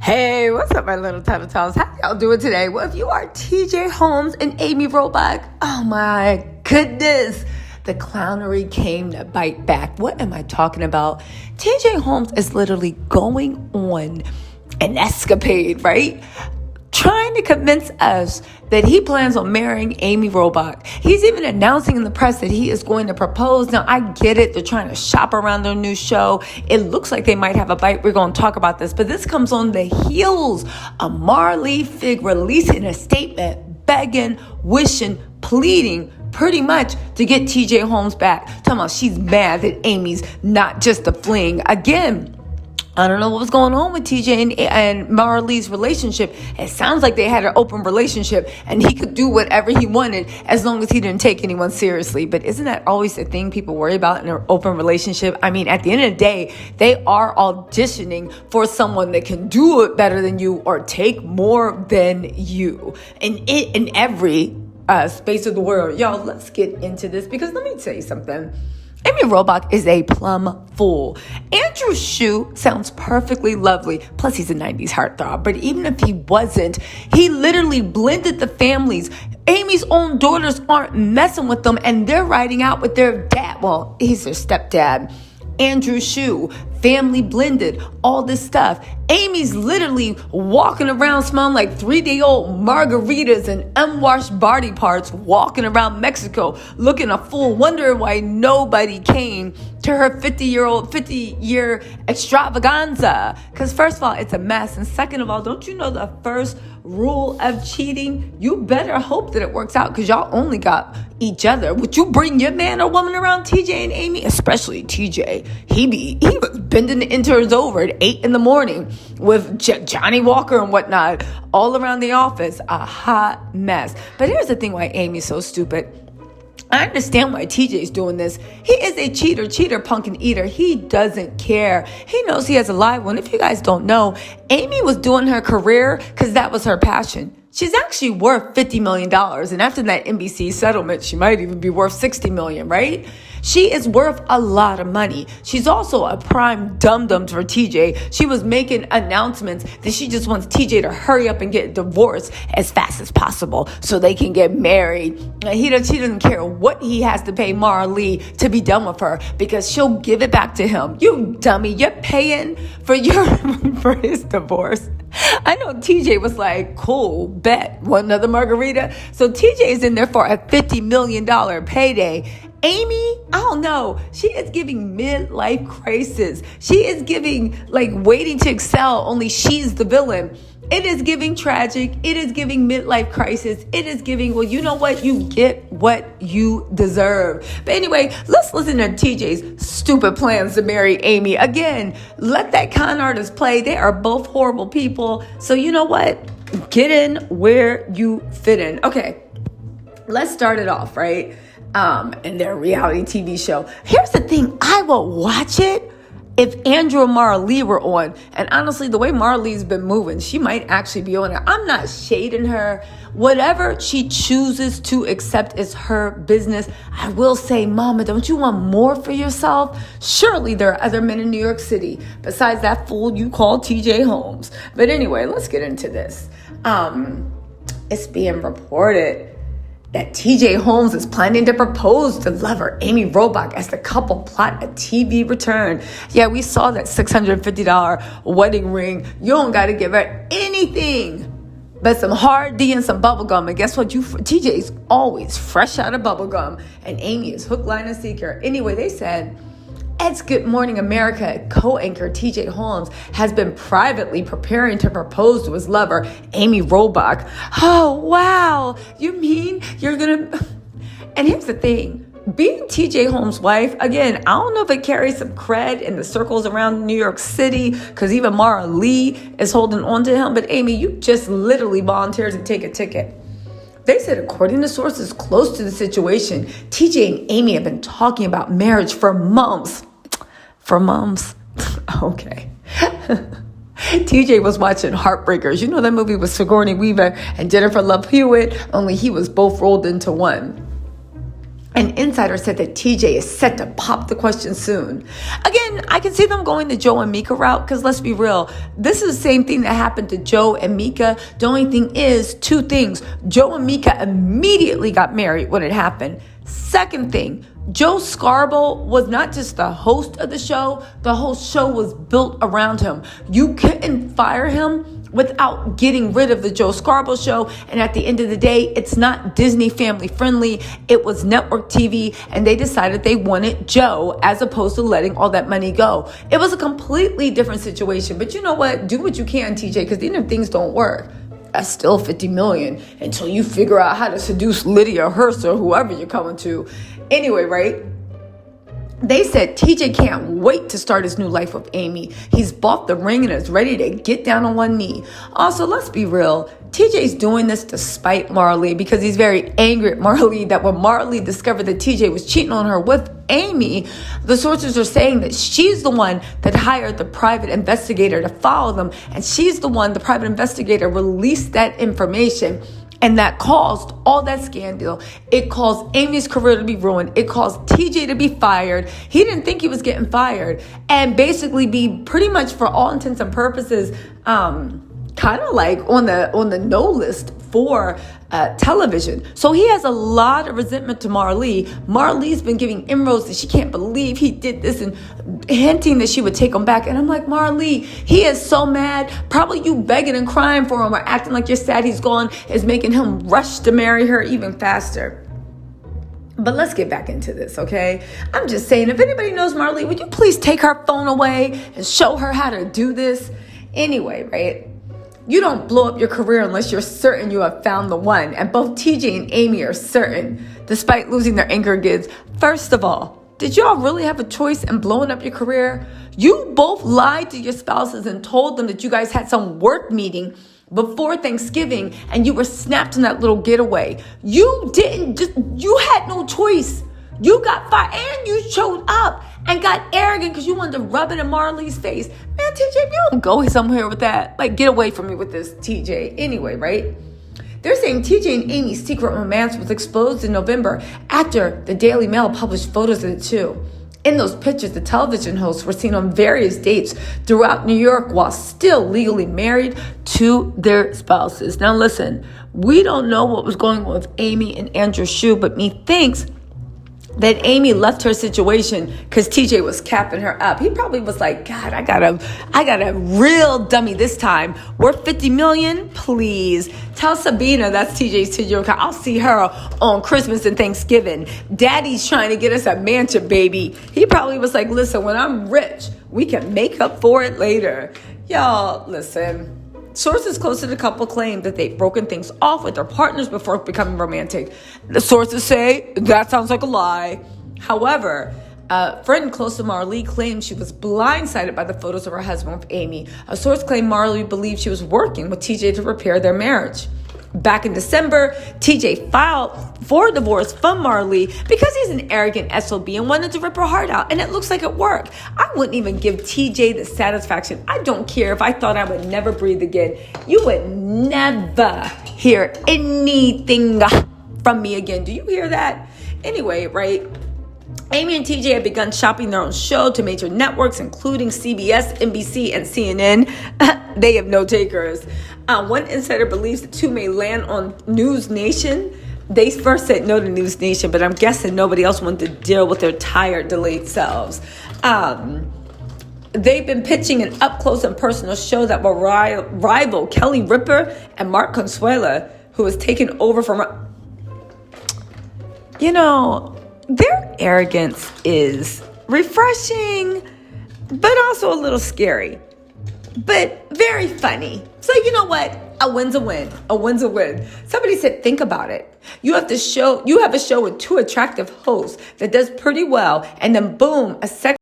Hey, what's up, my little TisaTellss? How y'all doing today? Well, if you are TJ Holmes and Amy Robach, oh my goodness, the clownery came to bite back. What am I talking about? TJ Holmes is literally going on an escapade, right? Trying to convince us that he plans on marrying Amy Robach. He's even announcing in the press that he is going to propose. Now, I get it. They're trying to shop around their new show. It looks like they might have a bite. We're going to talk about this. But this comes on the heels of Marley Fig releasing a statement, begging, wishing, pleading, pretty much to get TJ Holmes back. Talking about she's mad that Amy's not just a fling. Again, I don't know what was going on with TJ and Marley's relationship. It sounds like they had an open relationship and he could do whatever he wanted as long as he didn't take anyone seriously. But isn't that always the thing people worry about in an open relationship? I mean, at the end of the day, they are auditioning for someone that can do it better than you or take more than you. And in every space of the world. Y'all, let's get into this because let me tell you something. Amy Robach is a plum fool. Andrew Shue sounds perfectly lovely. Plus, he's a 90s heartthrob. But even if he wasn't, he literally blended the families. Amy's own daughters aren't messing with them, and they're riding out with their dad. Well, he's their stepdad. Andrew Shue, family blended, all this stuff. Amy's literally walking around smelling like 3-day-old margaritas and unwashed body parts, walking around Mexico, looking a fool, wondering why nobody came to her 50-year extravaganza. Because first of all, it's a mess. And second of all, don't you know the first rule of cheating? You better hope that it works out because y'all only got each other. Would you bring your man or woman around TJ and Amy? Especially TJ. He was bending the interns over at 8 a.m. with Johnny Walker and whatnot all around the office. A hot mess. But here's the thing why Amy's so stupid. I understand why TJ's doing this. He is a cheater, punk and eater. He doesn't care. He knows he has a live one. If you guys don't know, Amy was doing her career because that was her passion. She's actually worth $50 million. And after that NBC settlement, she might even be worth $60 million, right? She is worth a lot of money. She's also a prime dum-dum for TJ. She was making announcements that she just wants TJ to hurry up and get divorced as fast as possible so they can get married. She doesn't care what he has to pay Marley to be done with her because she'll give it back to him. You dummy, you're paying for for his divorce. I know TJ was like, cool, bet, want another margarita? So TJ is in there for a $50 million payday. Amy, I don't know. She is giving midlife crisis. She is giving like waiting to excel, only she's the villain. It is giving tragic. It is giving midlife crisis. It is giving, well, you know what? You get what you deserve. But anyway, let's listen to TJ's stupid plans to marry Amy. Again, let that con artist play. They are both horrible people. So you know what? Get in where you fit in. Okay, let's start it off, right? In their reality TV show. Here's the thing. I will watch it if Andrew and Marley were on. And honestly, the way Marley's been moving, she might actually be on it. I'm not shading her. Whatever she chooses to accept is her business. I will say, Mama, don't you want more for yourself? Surely there are other men in New York City besides that fool you call TJ Holmes. But anyway, let's get into this. It's being reported that TJ Holmes is planning to propose to lover Amy Robach as the couple plot a TV return. Yeah, we saw that $650 wedding ring. You don't got to give her anything but some hard D and some bubble gum. And guess what? TJ's always fresh out of bubble gum. And Amy is hook, line, and sinker. Anyway, they said Ed's Good Morning America co-anchor TJ Holmes has been privately preparing to propose to his lover, Amy Robach. Oh, wow. You mean you're going to... And here's the thing. Being TJ Holmes' wife, again, I don't know if it carries some cred in the circles around New York City because even Marley is holding on to him. But Amy, you just literally volunteered to take a ticket. They said, according to sources close to the situation, TJ and Amy have been talking about marriage for months. For months? Okay. TJ was watching Heartbreakers. You know that movie with Sigourney Weaver and Jennifer Love Hewitt, only he was both rolled into one. An insider said that TJ is set to pop the question soon. Again, I can see them going the Joe and Mika route because let's be real. This is the same thing that happened to Joe and Mika. The only thing is two things. Joe and Mika immediately got married when it happened. Second thing, Joe Scarborough was not just the host of the whole show was built around him. You couldn't fire him without getting rid of the Joe Scarborough show. And at the end of the day, it's not Disney family friendly. It was network TV, and they decided they wanted Joe as opposed to letting all that money go. It was a completely different situation. But you know what? Do what you can, TJ, because even if things don't work, that's still 50 million until you figure out how to seduce Lydia Hearst or whoever you're coming to. Anyway, right? They said TJ can't wait to start his new life with Amy. He's bought the ring and is ready to get down on one knee. Also, let's be real. TJ's doing this to spite Marley because he's very angry at Marley that when Marley discovered that TJ was cheating on her with Amy, the sources are saying that she's the one that hired the private investigator to follow them. And she's the one, the private investigator, released that information. And that caused all that scandal. It caused Amy's career to be ruined. It caused TJ to be fired. He didn't think he was getting fired. And basically be pretty much, for all intents and purposes, kind of like on the no list for television. So he has a lot of resentment to Marley. Marley's been giving inroads that she can't believe he did this and hinting that she would take him back. And I'm like, Marley, he is so mad. Probably you begging and crying for him or acting like you're sad he's gone is making him rush to marry her even faster. But let's get back into this, okay? I'm just saying, if anybody knows Marley, would you please take her phone away and show her how to do this? Anyway, right? You don't blow up your career unless you're certain you have found the one. And both TJ and Amy are certain, despite losing their anchor gigs. First of all, did y'all really have a choice in blowing up your career? You both lied to your spouses and told them that you guys had some work meeting before Thanksgiving and you were snapped in that little getaway. You had no choice. You got fired and you showed up and got arrogant because you wanted to rub it in Marley's face. Man, TJ, you don't go somewhere with that. Like, get away from me with this, TJ. Anyway, right? They're saying TJ and Amy's secret romance was exposed in November after the Daily Mail published photos of the two. In those pictures, the television hosts were seen on various dates throughout New York while still legally married to their spouses. Now, listen, we don't know what was going on with Amy and Andrew Shue, but methinks that Amy left her situation because TJ was capping her up. He probably was like, God, I got a real dummy this time. Worth 50 million? Please. Tell Sabina, that's TJ's 2-year-old. I'll see her on Christmas and Thanksgiving. Daddy's trying to get us a mansion, baby. He probably was like, listen, when I'm rich, we can make up for it later. Y'all, listen. Sources close to the couple claim that they've broken things off with their partners before becoming romantic. The sources say that sounds like a lie. However, a friend close to Marley claimed she was blindsided by the photos of her husband with Amy. A source claimed Marley believed she was working with TJ to repair their marriage. Back in December, TJ filed for divorce from Marley because he's an arrogant SOB and wanted to rip her heart out. And it looks like it worked. I wouldn't even give TJ the satisfaction. I don't care if I thought I would never breathe again. You would never hear anything from me again. Do you hear that? Anyway, right? Amy and TJ have begun shopping their own show to major networks, including CBS, NBC, and CNN. They have no takers. One insider believes the two may land on News Nation. They first said no to News Nation, but I'm guessing nobody else wanted to deal with their tired, delayed selves. They've been pitching an up-close and personal show that will rival Kelly Ripa and Mark Consuela, who has taken over from... You know, their arrogance is refreshing, but also a little scary, but very funny. So you know what? A win's a win. A win's a win. Somebody said, think about it. You have a show with two attractive hosts that does pretty well, and then boom, a second